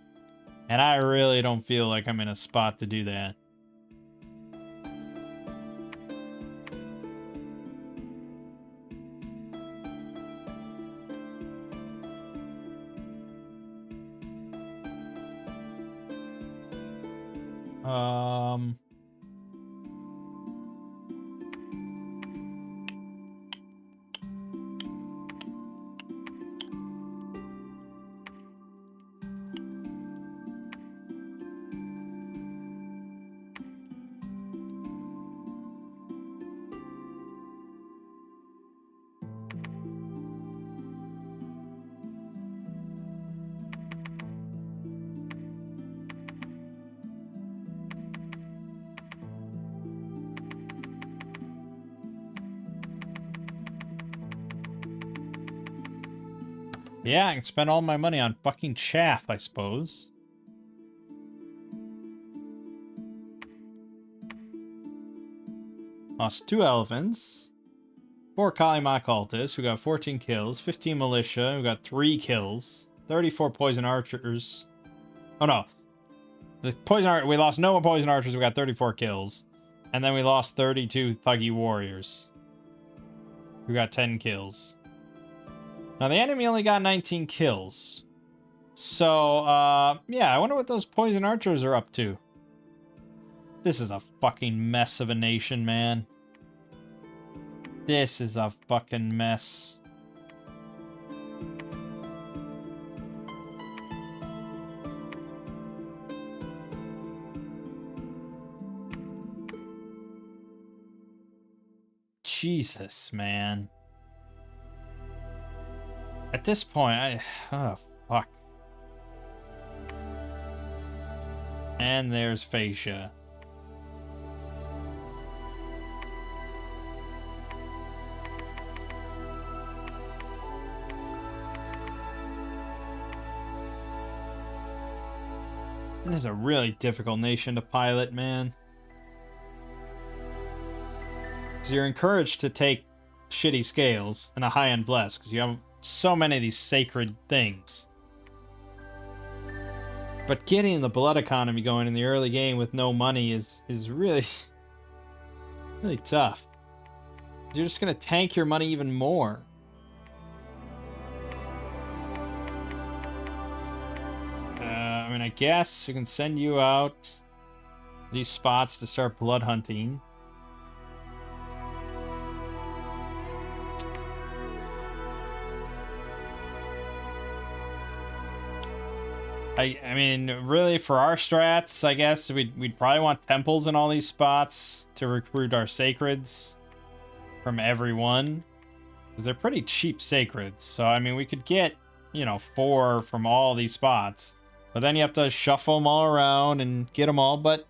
And I really don't feel like I'm in a spot to do that. Yeah, I can spend all my money on fucking chaff, I suppose. Lost 2 elephants. 4 Kalima cultists, who got 14 kills. 15 militia, who got 3 kills. 34 poison archers. Oh no. The we lost no poison archers, we got 34 kills. And then we lost 32 thuggy warriors, who got 10 kills. Now, the enemy only got 19 kills. So, yeah, I wonder what those poison archers are up to. This is a fucking mess of a nation, man. This is a fucking mess. Jesus, man. At this point, oh, fuck. And there's Fascia. This is a really difficult nation to pilot, man. Because you're encouraged to take shitty scales and a high-end bless, because you have so many of these sacred things. But getting the blood economy going in the early game with no money is really, really tough. You're just going to tank your money even more. I mean, I guess we can send you out these spots to start blood hunting. I mean, really, for our strats, I guess we'd probably want temples in all these spots to recruit our sacreds from everyone, because they're pretty cheap sacreds. So I mean, we could get, you know, 4 from all these spots, but then you have to shuffle them all around and get them all. But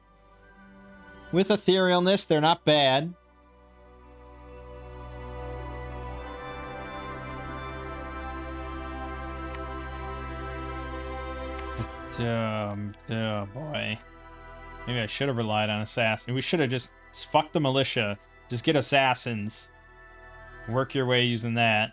with etherealness, they're not bad. Oh boy. Maybe I should have relied on assassin. We should have just fucked the militia. Just get assassins. Work your way using that.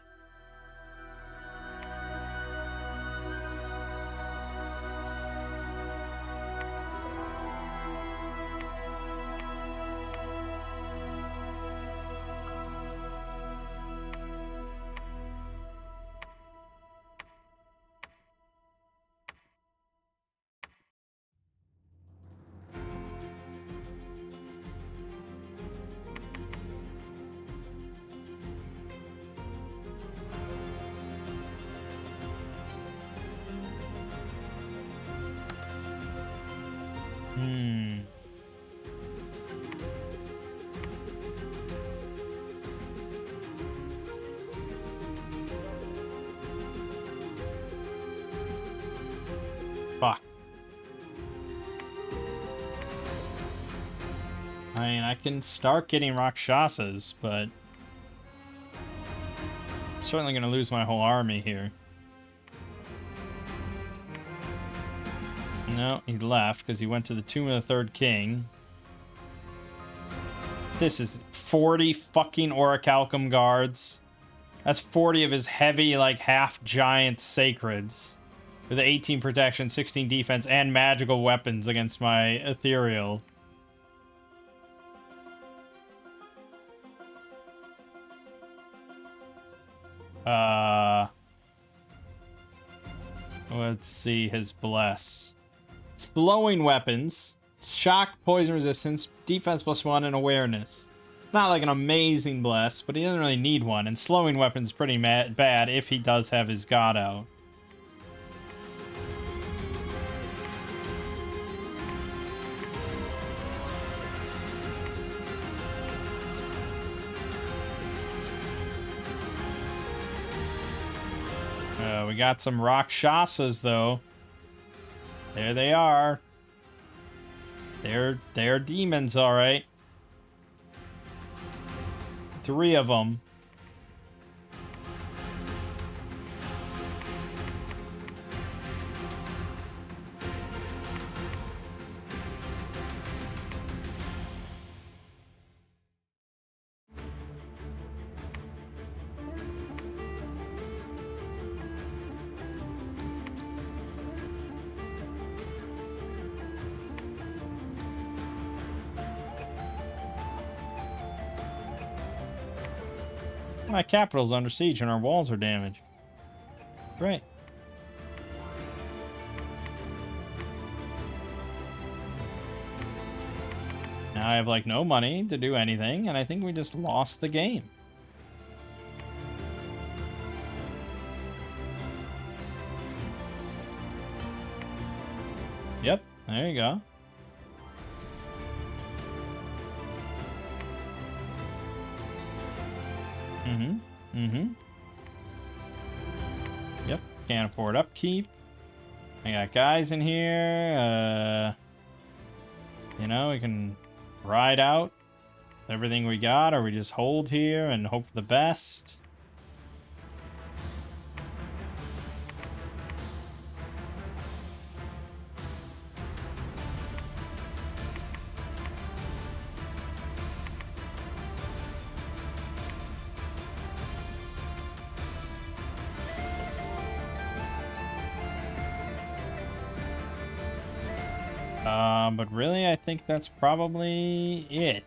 Fuck. I mean, I can start getting Rakshasas, but I'm certainly going to lose my whole army here. No, he left because he went to the Tomb of the Third King. This is 40 fucking Orichalcum guards. That's 40 of his heavy, like, half-giant sacreds. With 18 protection, 16 defense, and magical weapons against my ethereal. Let's see his bless. Slowing weapons, shock, poison resistance, defense +1, and awareness. Not like an amazing bless, but he doesn't really need one. And slowing weapons pretty bad if he does have his god out. We got some Rakshasas, though. There they are. They're demons, all right. 3 of them. My capital's under siege and our walls are damaged. Great. Now I have, like, no money to do anything, and I think we just lost the game. Yep, there you go. Yep, can't afford upkeep. I got guys in here. You know, we can ride out everything we got, or we just hold here and hope for the best. But really, I think that's probably it.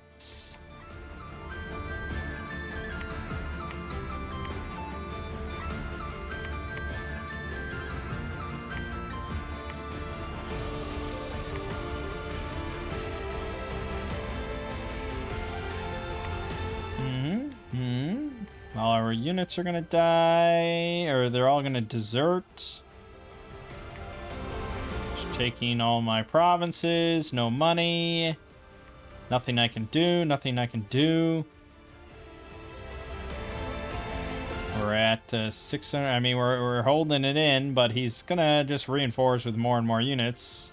All our units are gonna die, or they're all gonna desert. Just taking all my provinces, no money. Nothing I can do, nothing I can do. We're at 600. I mean, we're holding it in, but he's gonna just reinforce with more and more units.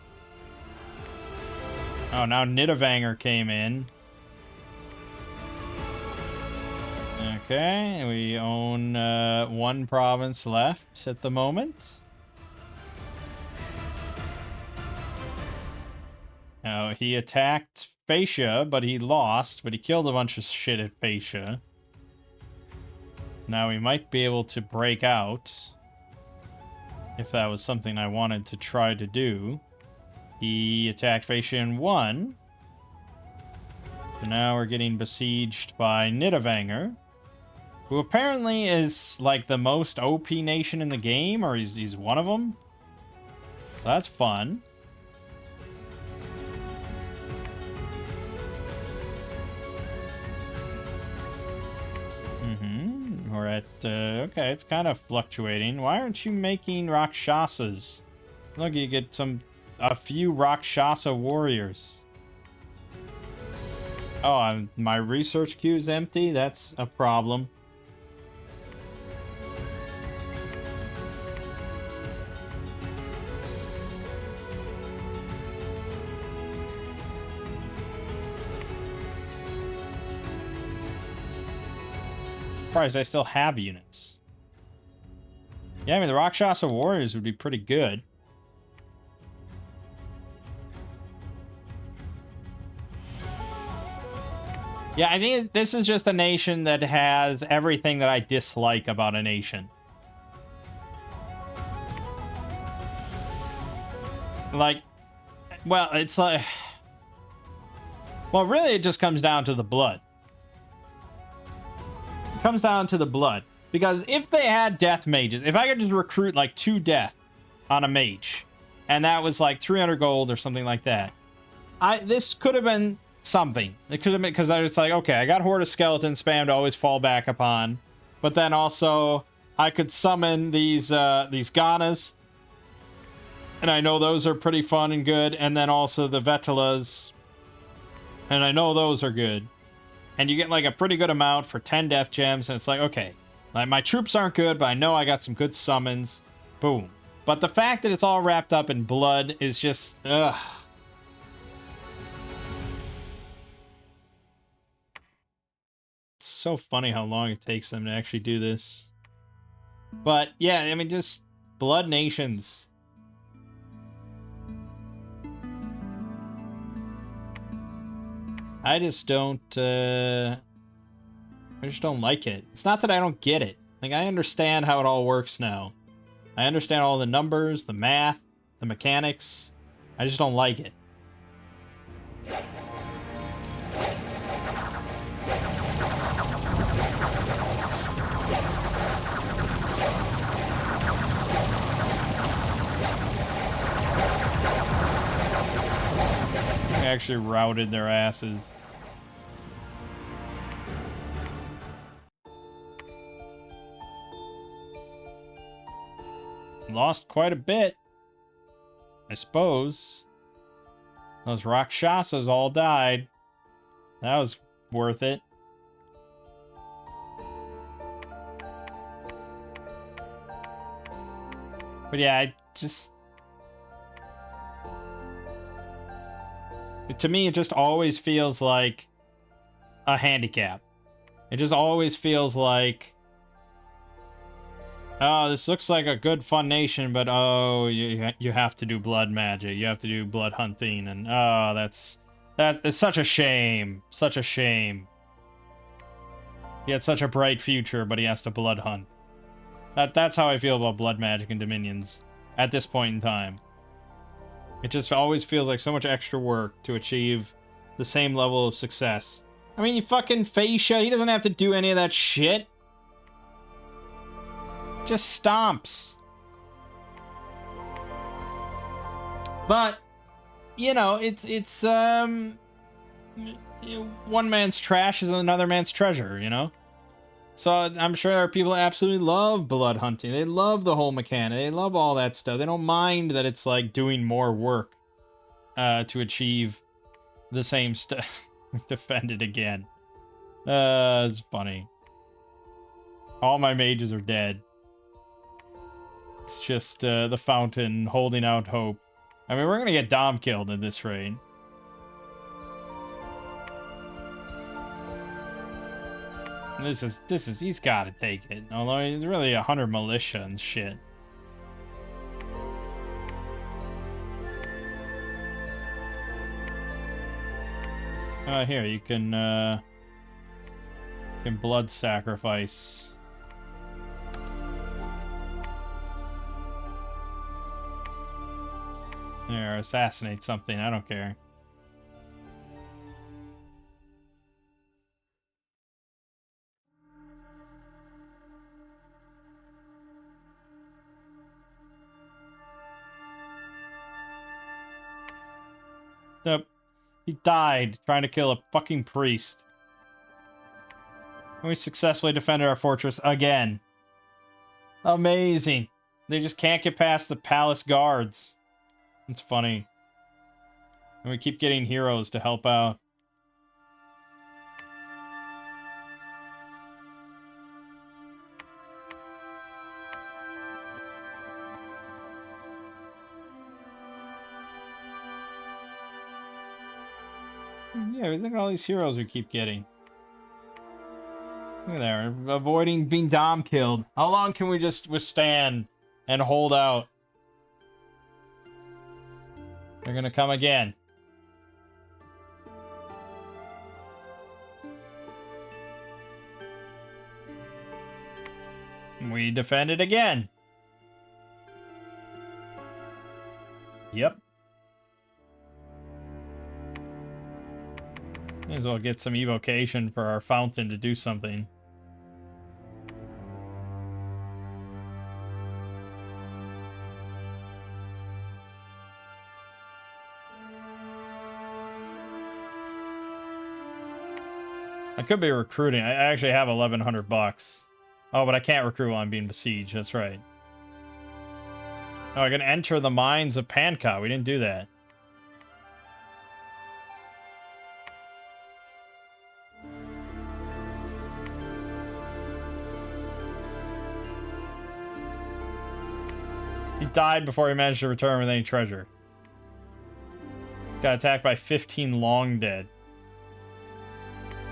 Oh, now Nidavanger came in. Okay, we own one province left at the moment. Now, he attacked Fascia, but he lost, but he killed a bunch of shit at Fascia. Now we might be able to break out, if that was something I wanted to try to do. He attacked Fascia and won. So now we're getting besieged by Nidavanger, who apparently is like the most OP nation in the game, or he's one of them. So that's fun. We're at, okay, it's kind of fluctuating. Why aren't you making Rakshasas? Look, you get a few Rakshasa warriors. Oh, my research queue is empty? That's a problem. Surprised I still have units. Yeah, I mean, the Rakshasa warriors would be pretty good. Yeah, I think this is just a nation that has everything that I dislike about a nation. Like, well, it's like... Well, really, it just comes down to the blood. It comes down to the blood. Because if they had death mages, if I could just recruit, like, 2 death on a mage, and that was, like, 300 gold or something like that, this could have been something. It could have been, because I was like, okay, I got Horde of Skeleton spam to always fall back upon, but then also I could summon these Ganas, and I know those are pretty fun and good, and then also the Vetulas, and I know those are good. And you get like a pretty good amount for 10 death gems, and it's like, okay, like my troops aren't good, but I know I got some good summons. Boom. But the fact that it's all wrapped up in blood is just, ugh. It's so funny how long it takes them to actually do this. But yeah, I mean, just blood nations. I just don't like it. It's not that I don't get it. Like, I understand how it all works now. I understand all the numbers, the math, the mechanics. I just don't like it. They actually routed their asses. Lost quite a bit, I suppose. Those Rakshasas all died. That was worth it. But yeah, I just... to me, it just always feels like a handicap. It just always feels like, oh, this looks like a good fun nation, but oh, you have to do blood magic, you have to do blood hunting, and oh, that is such a shame, such a shame. He had such a bright future, but he has to blood hunt. That's how I feel about blood magic and dominions at this point in time. It just always feels like so much extra work to achieve the same level of success. I mean, you fucking Fascia, he doesn't have to do any of that shit. Just stomps. But, you know, it's one man's trash is another man's treasure, you know? So I'm sure there are people that absolutely love blood hunting. They love the whole mechanic. They love all that stuff. They don't mind that it's like doing more work to achieve the same stuff. Defend it again. It's funny. All my mages are dead. It's just the fountain holding out hope. I mean, we're gonna get Dom killed in this raid. This is he's gotta take it. Although he's really 100 militia and shit. Here, you can blood sacrifice. There, assassinate something, I don't care. Yep. He died trying to kill a fucking priest. And we successfully defended our fortress again. Amazing. They just can't get past the palace guards. It's funny. And we keep getting heroes to help out. Yeah, look at all these heroes we keep getting. Look at there, avoiding being Dom killed. How long can we just withstand and hold out? They're gonna come again. We defend it again. Yep. May as well get some evocation for our fountain to do something. I could be recruiting. I actually have 1,100 bucks. Oh, but I can't recruit while I'm being besieged. That's right. Oh, I can enter the mines of Pankot. We didn't do that. He died before he managed to return with any treasure. Got attacked by 15 long dead.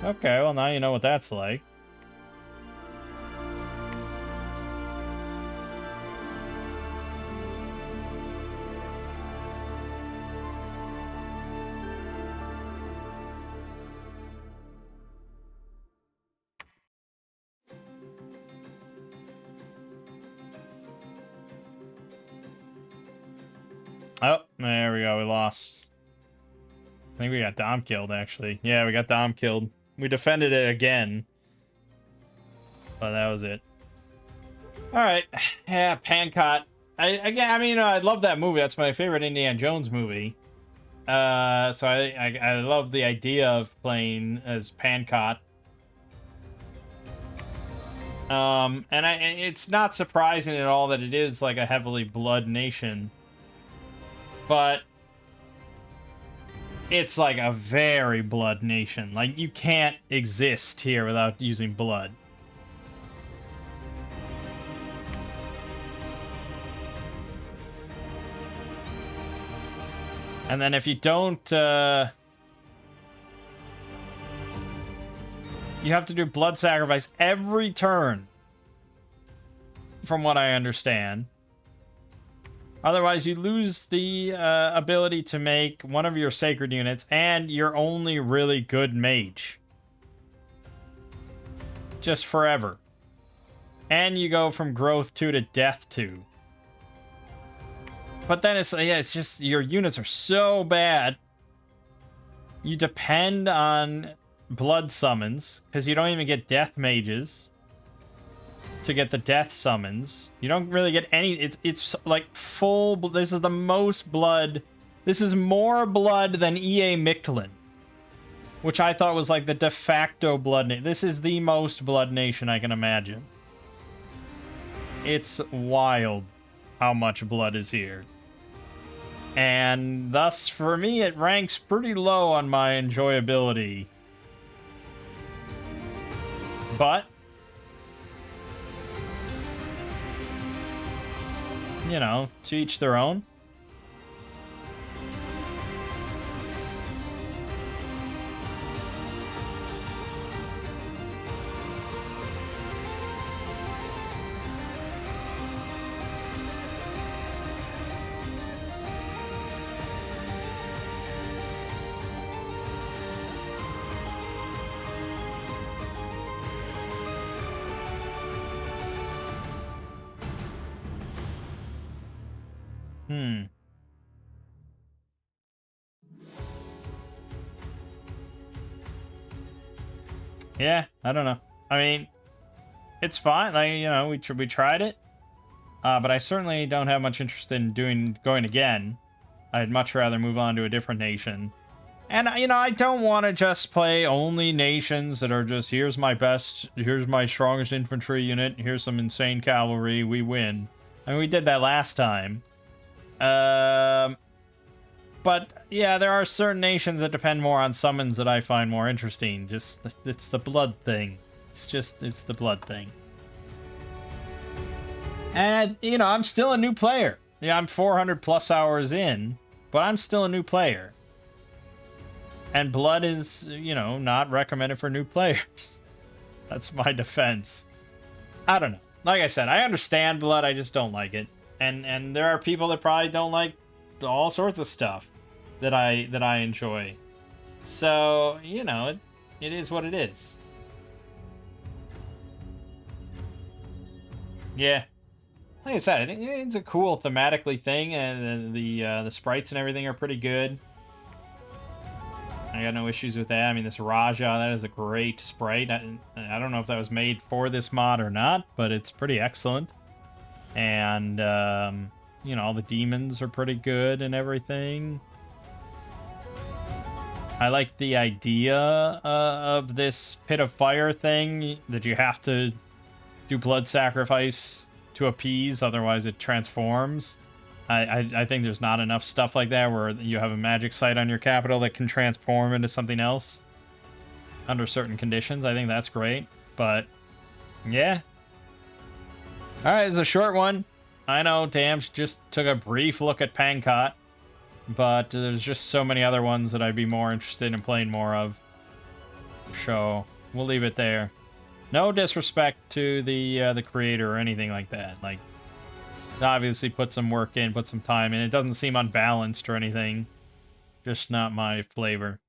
Okay, well now you know what that's like. Oh, there we go. We lost. I think we got Dom killed, actually. Yeah, we got Dom killed. We defended it again. But that was it. Alright. Yeah, Pankot. I mean, I love that movie. That's my favorite Indiana Jones movie. So I love the idea of playing as Pankot. And it's not surprising at all that it is like a heavily blood nation. But it's like a very blood nation. Like, you can't exist here without using blood. And then if you don't You have to do blood sacrifice every turn, from what I understand. Otherwise, you lose the ability to make one of your sacred units and your only really good mage. Just forever. And you go from growth 2 to death 2. But then it's just your units are so bad. You depend on blood summons because you don't even get death mages to get the death summons. You don't really get any. It's like full. This is the most blood. This is more blood than EA Mictlan, which I thought was like the de facto blood nation. This is the most blood nation I can imagine. It's wild how much blood is here. And thus, for me, it ranks pretty low on my enjoyability. But, you know, to each their own. Yeah, I don't know. I mean, it's fine. Like, you know, we tried it, but I certainly don't have much interest in going again. I'd much rather move on to a different nation. And, you know, I don't want to just play only nations that are just, here's my strongest infantry unit, here's some insane cavalry, we win. I mean, we did that last time. But, yeah, there are certain nations that depend more on summons that I find more interesting. Just, it's the blood thing. It's the blood thing. And, you know, I'm still a new player. Yeah, I'm 400 plus hours in, but I'm still a new player. And blood is, you know, not recommended for new players. That's my defense. I don't know. Like I said, I understand blood, I just don't like it. And there are people that probably don't like all sorts of stuff that I enjoy. So, you know, it is what it is. Yeah. Like I said, I think it's a cool thematically thing, and the sprites and everything are pretty good. I got no issues with that. I mean, this Raja, that is a great sprite. I don't know if that was made for this mod or not, but it's pretty excellent. And, you know, all the demons are pretty good and everything. I like the idea of this Pit of Fire thing, that you have to do blood sacrifice to appease, otherwise it transforms. I think there's not enough stuff like that where you have a magic site on your capital that can transform into something else under certain conditions. I think that's great, but yeah. All right, it's a short one. I know Dams just took a brief look at Pankot, but there's just so many other ones that I'd be more interested in playing more of. So we'll leave it there. No disrespect to the creator or anything like that. Like, obviously put some work in, put some time in. It doesn't seem unbalanced or anything. Just not my flavor.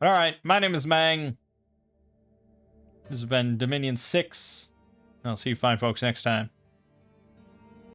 All right, my name is Mangg. This has been Dominion 6. I'll see you fine folks next time.